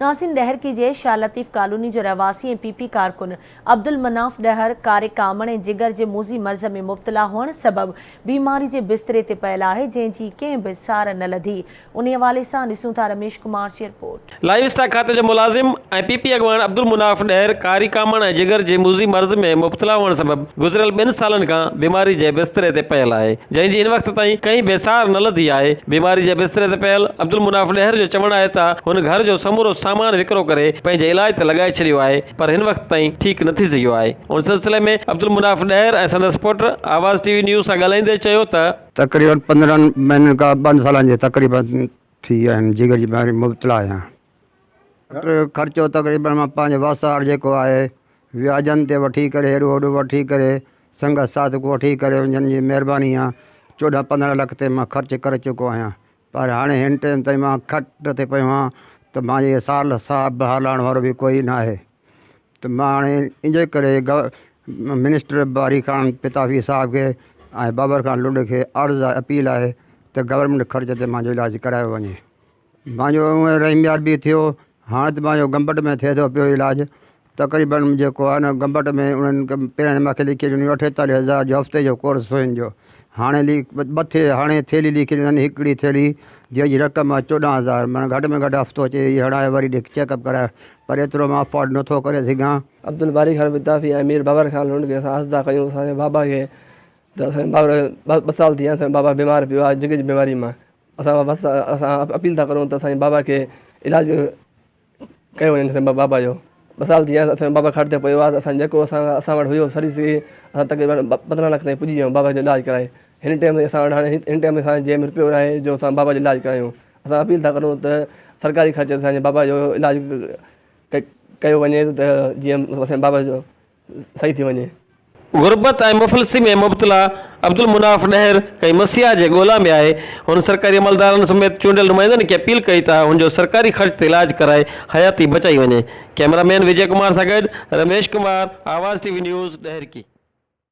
नासिन डहर की जे शाह लतीफ़ कॉलोनी जो रहवासी ऐं पीपी कारकुन अब्दुल मनाफ डहर कारे कामण ऐं जिगर जे मूज़ी मर्ज़ में मुब्तला हुअण सबबि बीमारी जे बिस्तरे ते पयल आहे, जंहिंजी कंहिं बि सार न लधी। उन हवाले सां ॾिसूं था Ramesh Kumar ji report. Live stock खाते जो मुलाजिम ऐं पीपी अॻवान अब्दुल मुनाफ डहर कारी कामण ऐं जिगर जे मूज़ी मर्ज़ में मुब्तला हुअण सबबि गुज़िरियल 2 सालनि खां बीमारी जे बिस्तरे ते पयल आहे, जंहिंजी इन वक़्त ताईं कंहिं बि सार न लधी आहे। बीमारी जे बिस्तरे ते पयल अब्दुल मुनाफ डहर जो चवणु आहे त हुन घर जो समूरो सामान विकिरो करे पंहिंजे इलाज ते लॻाए छॾियो आहे, पर हिन वक़्त ताईं ठीकु न थी सघियो आहे। उन सिलसिले में अब्दुल मुनाफ डहर ऐं संदसि पुट आवाज़ टीवी न्यूज़ सां ॻाल्हाईंदे चयो त तक़रीबन 15 महीननि खां 2 सालनि जे तक़रीबन थी विया आहिनि, जिगर जी बीमारी मुब्तला आहियां। ख़र्चो तक़रीबन मां पंहिंजे वसार जेको आहे व्याजनि ते वठी करे हेॾो होॾो वठी करे संगत साथ को वठी करे उन्हनि जी महिरबानी आहे 14-15 लाख ते मां ख़र्च करे चुको आहियां। पर हाणे हिन टाइम ताईं मां खट ते पियो आहियां त मुंहिंजे साल साहब हलाइण वारो बि कोई न आहे। त मां हाणे इनजे करे मिनिस्टर बारी ख़ान पिताफ़ी साहब खे ऐं बाबर ख़ान लुड खे अर्ज़ु आहे, अपील आहे त गवर्नमेंट ख़र्च ते मुंहिंजो इलाजु करायो वञे। मुंहिंजो उहे रहीमियात बि थियो, हाणे त मुंहिंजो गंबट में थिए थो पियो इलाजु। तक़रीबन जेको आहे न गंबट में उन्हनि पहिरियों मूंखे लिखी ॾिनी 48,000 जो हफ़्ते जो कोर्स हुअनि जो, हाणे हाणे थैली लिखी ॾिननि, हिकिड़ी थैली जंहिंजी रक़म आहे 14,000, माना घटि में घटि हफ़्तो अचे हणाए वरी चेकअप कराए, पर एतिरो मां अफोर्ड नथो करे सघां। अब्दुल बारी ख़ान पिताफ़ी ऐं मीर बाबर ख़ान लुंड खे असां हसदा कयूं असांजे बाबा खे, त असांजे बाबर 2 साल थी विया असांजो बाबा बीमार पियो आहे जिगर जी बीमारी मां। असां अपील था करूं त असांजे बाबा खे इलाजु कयो वञे। असांजे बाबा जो 2 साल थी विया असांजो बाबा खट ते पियो आहे, त असां जेको असां वटि हुयो सर्विस असां तक़रीबन 15 लाख ताईं पुॼी वियूं बाबा जो इलाजु कराए। हिन टाइम ते असां वटि हाणे हिन टाइम में असां जेब में रुपयो आहे जो असां बाबा जो इलाजु करायूं। असां अपील था करूं त सरकारी ख़र्च असांजे बाबा जो इलाजु कयो वञे त जीअं असांजे बाबा जो सही थी वञे। गुरबत ऐं मुफ़लिसी में मुब्तला अब्दुल मुनाफ डहर कई मसीहा जे ॻोल्हा में आहे। हुन सरकारी अमलदारनि समेत चूंडियल नुमाइंदनि खे अपील कई त हुनजो सरकारी ख़र्च ते इलाजु कराए हयाती बचाई वञे। कैमरामैन विजय कुमार सां गॾु रमेश कुमार, आवाज़ टीवी न्यूज़ डहर की।